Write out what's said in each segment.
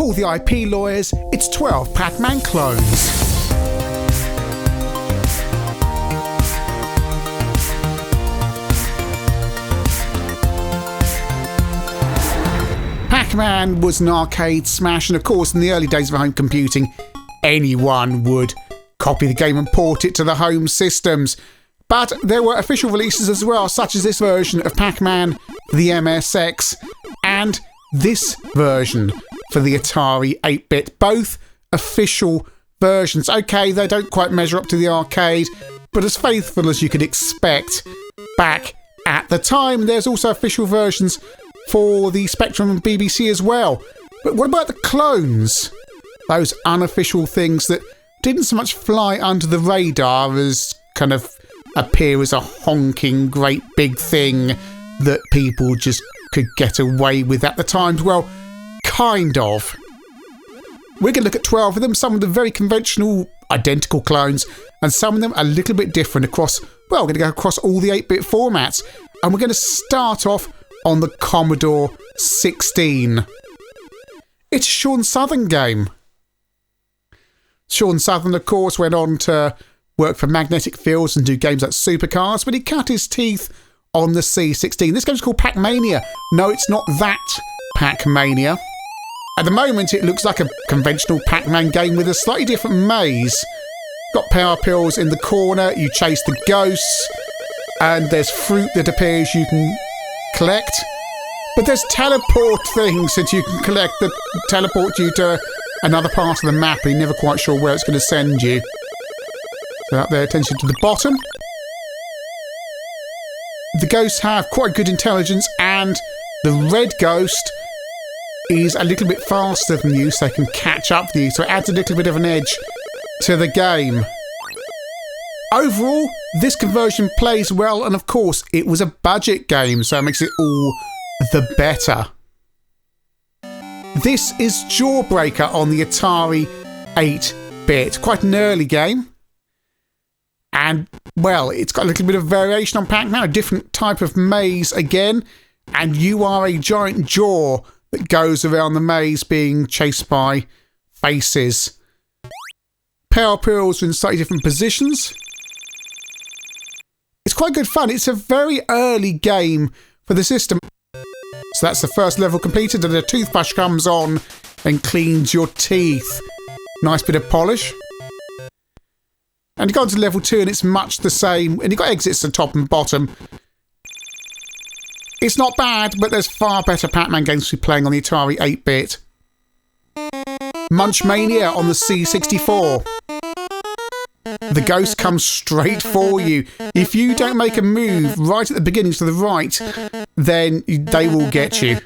all the IP lawyers, it's 12 Pacman clones. Pacman was an arcade smash, and of course in the early days of home computing, anyone would copy the game and port it to the home systems. But there were official releases as well, such as this version of Pacman for the MSX and this version for the Atari 8-bit, both official versions. Okay, they don't quite measure up to the arcade, but as faithful as you could expect back at the time. There's also official versions for the Spectrum and BBC as well. But what about the clones? Those unofficial things that didn't so much fly under the radar as kind of appear as a honking great big thing that people just could get away with at the time. Well, kind of. We're going to look at 12 of them, some of them very conventional, identical clones, and some of them a little bit different across, well, we're going to go across all the 8-bit formats. And we're going to start off on the Commodore 16. It's a Sean Southern game. Sean Southern, of course, went on to work for Magnetic Fields and do games like Supercars, but he cut his teeth on the C16. This game's called Pacmania. No, it's not that Pacmania. At the moment, it looks like a conventional Pac-Man game with a slightly different maze. Got power pills in the corner, you chase the ghosts, and there's fruit that appears you can collect. But there's teleport things that you can collect that teleport you to another part of the map, and you're never quite sure where it's going to send you. So up there, attention to the bottom. The ghosts have quite good intelligence, and the red ghost is a little bit faster than you, so they can catch up with you, so it adds a little bit of an edge to the game. Overall, this conversion plays well, and of course, it was a budget game, so it makes it all the better. This is Jawbreaker on the Atari 8-bit. Quite an early game. And, well, it's got a little bit of variation on Pac-Man, a different type of maze again, and you are a giant jaw that goes around the maze being chased by faces. Power pills are in slightly different positions. It's quite good fun. It's a very early game for the system. So that's the first level completed, and a toothbrush comes on and cleans your teeth. Nice bit of polish. And you go on to level 2 and it's much the same. And you've got exits to top and bottom. It's not bad, but there's far better Pac-Man games to be playing on the Atari 8-bit. Munchmania on the C64. The ghost comes straight for you. If you don't make a move right at the beginning to the right, then they will get you.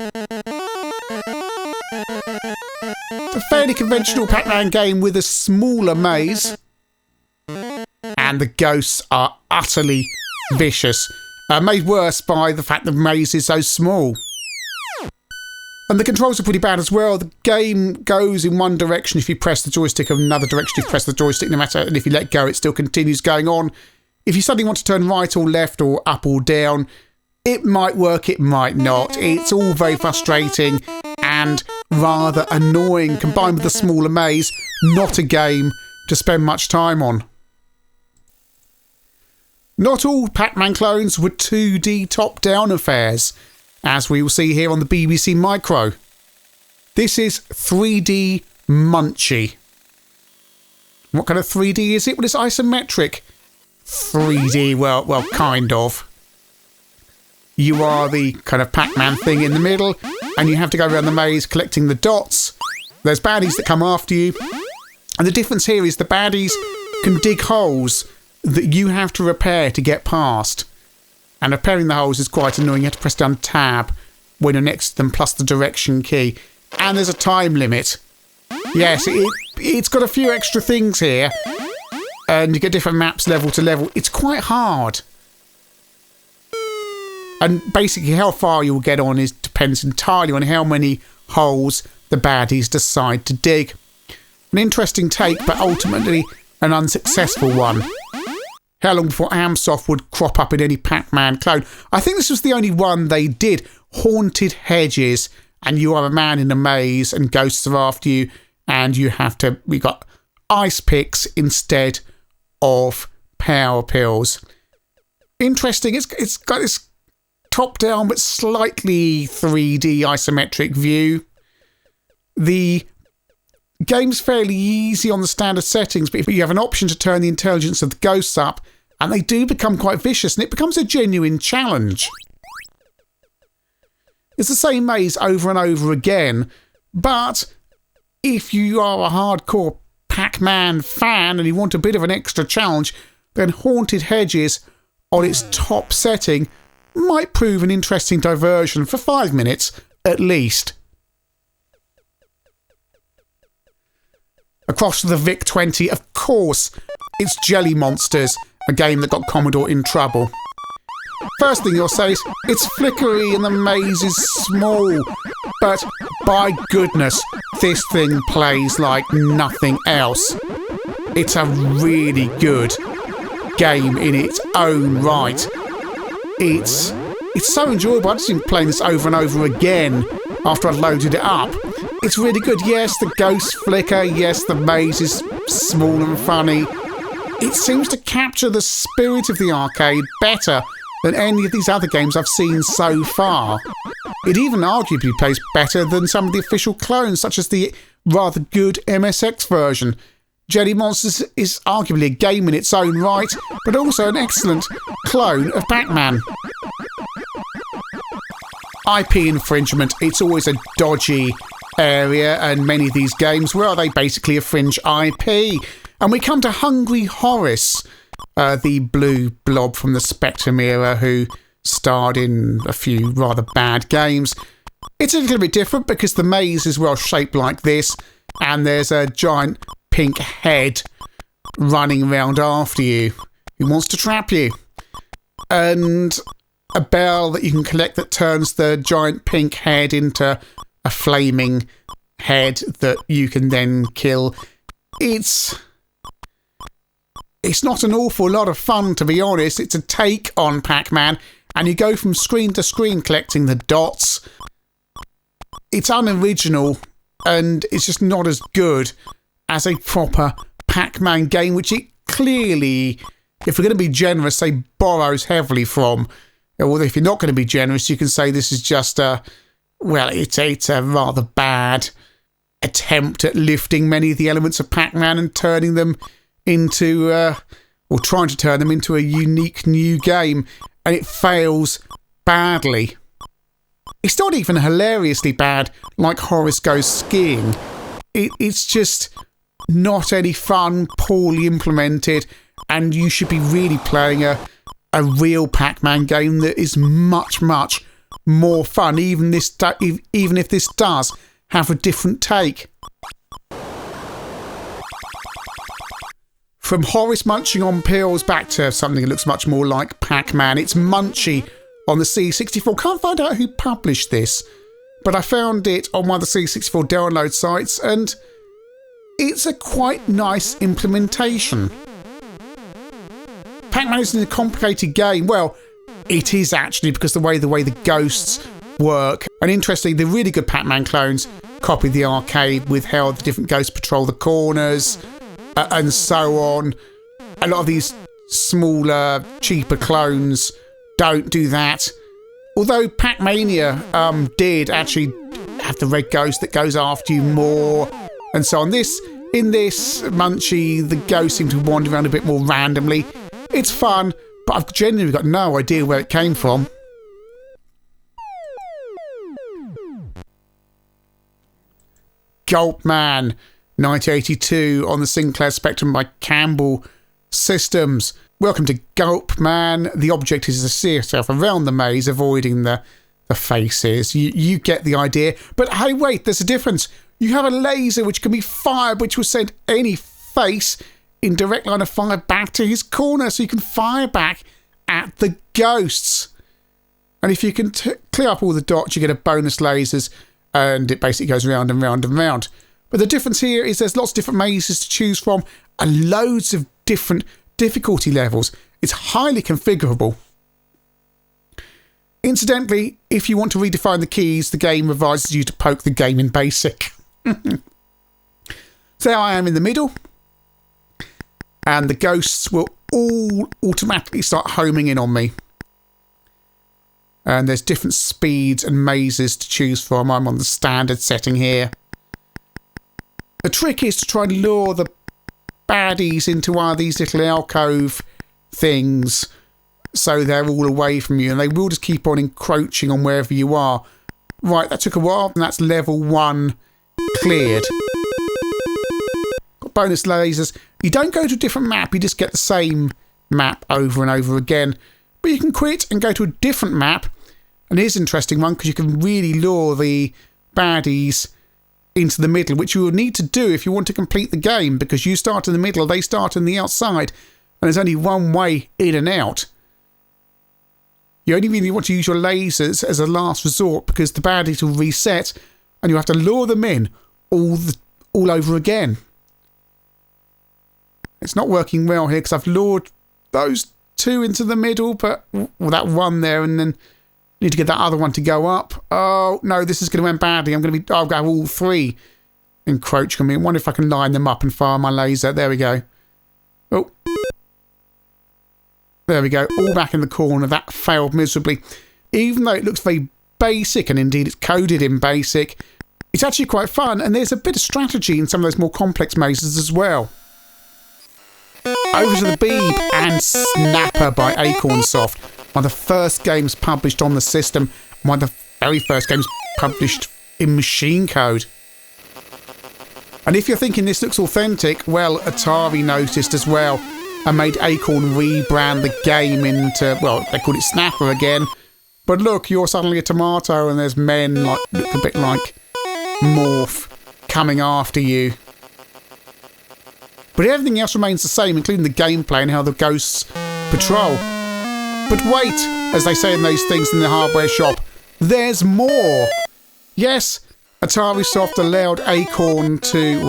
It's a fairly conventional Pac-Man game with a smaller maze. And the ghosts are utterly vicious. Made worse by the fact the maze is so small. And the controls are pretty bad as well. The game goes in one direction if you press the joystick, and another direction if you press the joystick, no matter, and if you let go it still continues going on. If you suddenly want to turn right or left or up or down, it might work, it might not. It's all very frustrating and rather annoying, combined with the smaller maze. Not a game to spend much time on. Not all Pac-Man clones were 2D top-down affairs, as we will see here on the BBC Micro. This is 3D Munchy. What kind of 3D is it? Well, it's isometric 3D, well, kind of. You are the kind of Pac-Man thing in the middle, and you have to go around the maze collecting the dots. There's baddies that come after you, and the difference here is the baddies can dig holes that you have to repair to get past. And repairing the holes is quite annoying. You have to press down tab when you're next to them, plus the direction key. And there's a time limit. Yes, it's got a few extra things here. And you get different maps level to level. It's quite hard. And basically how far you'll get on depends entirely on how many holes the baddies decide to dig. An interesting take, but ultimately an unsuccessful one. How long before Amstrad would crop up in any Pac-Man clone? I think this was the only one they did. Haunted Hedges and you are a man in a maze and ghosts are after you, and we got ice picks instead of power pills. Interesting. It's got this top-down but slightly 3D isometric view. The game's fairly easy on the standard settings, but if you have an option to turn the intelligence of the ghosts up, and they do become quite vicious, and it becomes a genuine challenge. It's the same maze over and over again, but if you are a hardcore Pac-Man fan and you want a bit of an extra challenge, then Haunted Hedges on its top setting might prove an interesting diversion for 5 minutes at least. Across the VIC-20, of course, it's Jelly Monsters, a game that got Commodore in trouble. First thing you'll say is, it's flickery and the maze is small, but by goodness, this thing plays like nothing else. It's a really good game in its own right. It's so enjoyable. I've just been playing this over and over again after I've loaded it up. It's really good. Yes, the ghosts flicker. Yes, the maze is small and funny. It seems to capture the spirit of the arcade better than any of these other games I've seen so far. It even arguably plays better than some of the official clones, such as the rather good MSX version. Jelly Monsters is arguably a game in its own right, but also an excellent clone of Pacman. IP infringement, it's always a dodgy area, and many of these games, well, they basically infringe IP. And we come to Hungry Horace, the blue blob from the Spectrum era who starred in a few rather bad games. It's a little bit different because the maze is well shaped like this, and there's a giant pink head running around after you who wants to trap you. And a bell that you can collect that turns the giant pink head into a flaming head that you can then kill. It's not an awful lot of fun, to be honest. It's a take on Pac-Man, and you go from screen to screen collecting the dots. It's unoriginal, and it's just not as good as a proper Pac-Man game, which it clearly, if we're going to be generous, say borrows heavily from. Or if you're not going to be generous, you can say this is just it's a rather bad attempt at lifting many of the elements of Pac-Man and turning them into, or trying to turn them into a unique new game, and it fails badly. It's not even hilariously bad like Horace Goes Skiing. It's just not any fun, poorly implemented, and you should be really playing a real Pac-Man game that is much, much more fun, even if this does have a different take. From Horace munching on pills back to something that looks much more like Pac-Man, it's Munchy on the C64. Can't find out who published this, but I found it on one of the C64 download sites, and it's a quite nice implementation. Pac-Man isn't a complicated game. Well, it is actually, because the way the ghosts work. And interestingly, the really good Pac-Man clones copy the arcade with how the different ghosts patrol the corners and so on. A lot of these smaller, cheaper clones don't do that. Although Pacmania did actually have the red ghost that goes after you more, and so on. In this Munchy, the ghosts seem to wander around a bit more randomly. It's fun, but I've genuinely got no idea where it came from. Gulpman, 1982, on the Sinclair Spectrum by Campbell Systems. Welcome to Gulpman. The object is to see yourself around the maze, avoiding the faces. You get the idea. But hey, wait, there's a difference. You have a laser which can be fired, which will send any face in direct line of fire back to his corner, so you can fire back at the ghosts. And if you can clear up all the dots, you get a bonus lasers, and it basically goes round and round and round. But the difference here is there's lots of different mazes to choose from, and loads of different difficulty levels. It's highly configurable. Incidentally, if you want to redefine the keys, the game advises you to poke the game in basic. So I am in the middle, and the ghosts will all automatically start homing in on me. And there's different speeds and mazes to choose from. I'm on the standard setting here. The trick is to try and lure the baddies into one of these little alcove things so they're all away from you, and they will just keep on encroaching on wherever you are. Right, that took a while, and that's level 1 cleared. Got bonus lasers. You don't go to a different map, you just get the same map over and over again. But you can quit and go to a different map, and here's an interesting one because you can really lure the baddies into the middle, which you will need to do if you want to complete the game, because you start in the middle, they start on the outside, and there's only one way in and out. You only really want to use your lasers as a last resort because the baddies will reset and you have to lure them in all over again. It's not working well here because I've lured those 2 into the middle, but that one there, and then need to get that other one to go up. Oh no, this is going to end badly. I'll go all 3 encroaching on me. I wonder if I can line them up and fire my laser. There we go. Oh. There we go, all back in the corner. That failed miserably. Even though it looks very basic, and indeed it's coded in basic, it's actually quite fun, and there's a bit of strategy in some of those more complex mazes as well. Over to the Beeb and Snapper by Acornsoft. One of the first games published on the system, one of the very first games published in machine code. And if you're thinking this looks authentic, well, Atari noticed as well and made Acorn rebrand the game into, well, they called it Snapper again. But look, you're suddenly a tomato and there's men like look a bit like Morph coming after you. But everything else remains the same, including the gameplay and how the ghosts patrol. But wait, as they say in those things in the hardware shop, there's more. Yes, Atari Soft allowed Acornsoft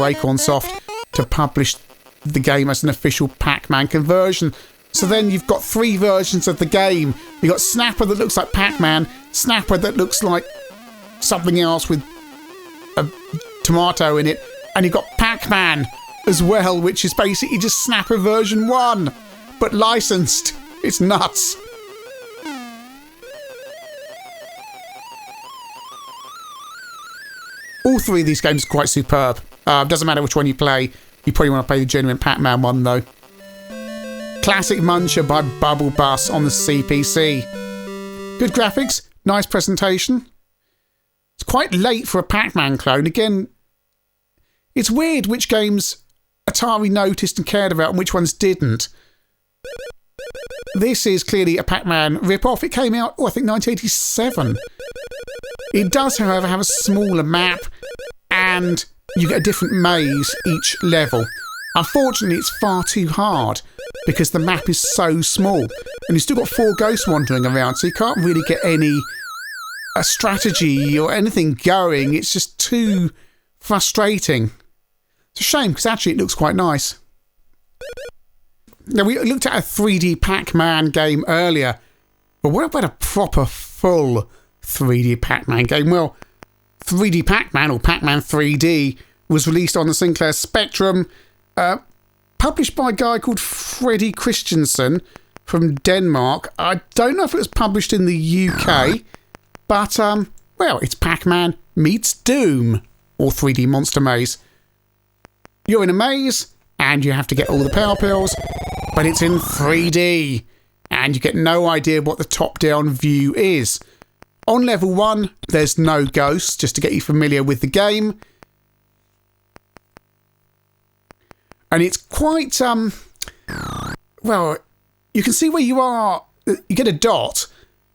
to publish the game as an official Pac-Man conversion. So then you've got 3 versions of the game. You've got Snapper that looks like Pac-Man, Snapper that looks like something else with a tomato in it, and you've got Pac-Man as well, which is basically just Snapper version 1, but licensed. It's nuts. All 3 of these games are quite superb. Doesn't matter which one you play. You probably want to play the genuine Pacman one though. Classic Muncher by Bubble Bus on the CPC. Good graphics, nice presentation. It's quite late for a Pacman clone. Again, it's weird which games Atari noticed and cared about and which ones didn't. This is clearly a Pacman rip-off. It came out, I think 1987. It does, however, have a smaller map and you get a different maze each level. Unfortunately, it's far too hard because the map is so small and you've still got 4 ghosts wandering around, so you can't really get a strategy or anything going. It's just too frustrating. It's a shame because actually it looks quite nice. Now, we looked at a 3D Pac-Man game earlier, but what about a proper full 3D Pac-Man game? Well, 3D Pac-Man, or Pac-Man 3D, was released on the Sinclair Spectrum, published by a guy called Freddy Christensen from Denmark. I don't know if it was published in the UK, but, well, it's Pac-Man meets Doom, or 3D Monster Maze. You're in a maze, and you have to get all the power pills, but it's in 3D, and you get no idea what the top-down view is. On level 1, there's no ghosts, just to get you familiar with the game. And it's quite, well, you can see where you are. You get a dot,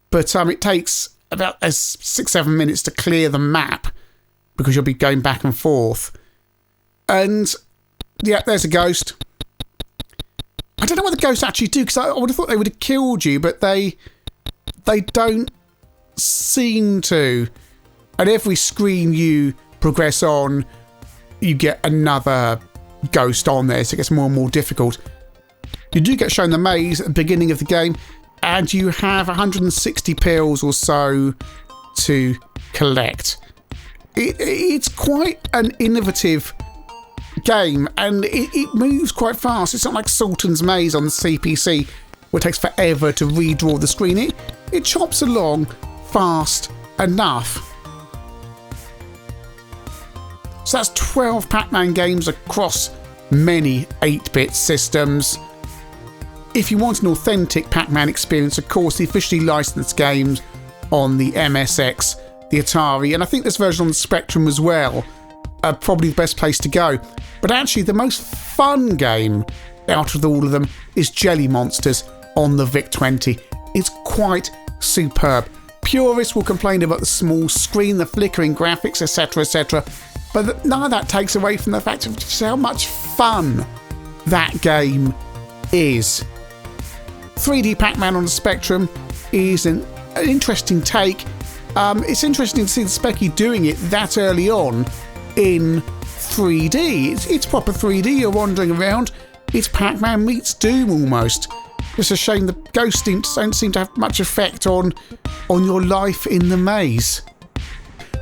but it takes about 6-7 minutes to clear the map because you'll be going back and forth. And, yeah, there's a ghost. I don't know what the ghosts actually do, because I would have thought they would have killed you, but they don't seem to. At every screen you progress on, you get another ghost on there, so it gets more and more difficult. You do get shown the maze at the beginning of the game. and you have 160 pills or so to collect. It's quite an innovative game, and it moves quite fast. It's not like Sultan's Maze on the CPC, where it takes forever to redraw the screen. It chops along fast enough. So that's 12 Pac-Man games across many 8-bit systems. If you want an authentic Pac-Man experience, of course, the officially licensed games on the MSX, the Atari, and I think this version on the Spectrum as well, are probably the best place to go. But actually, the most fun game out of all of them is Jelly Monsters on the VIC-20. It's quite superb. Purists will complain about the small screen, the flickering graphics, etc, etc, but none of that takes away from the fact of just how much fun that game is. 3D Pac-Man on the Spectrum is an interesting take. It's interesting to see the Specky doing it that early on in 3D. It's proper 3D, you're wandering around. It's Pac-Man meets Doom almost. It's a shame the ghosts don't seem to have much effect on your life in the maze.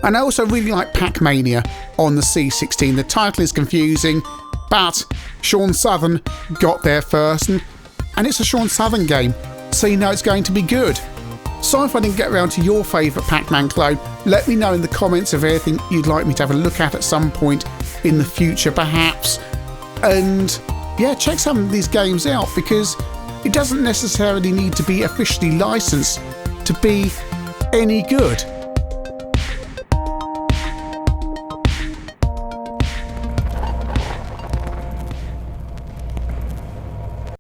And I also really like Pacmania on the C16. The title is confusing, but Sean Southern got there first, and it's a Sean Southern game, so you know it's going to be good. Sorry if I didn't get around to your favourite Pac-Man clone. Let me know in the comments of anything you'd like me to have a look at some point in the future, perhaps. And yeah, check some of these games out, because it doesn't necessarily need to be officially licensed to be any good.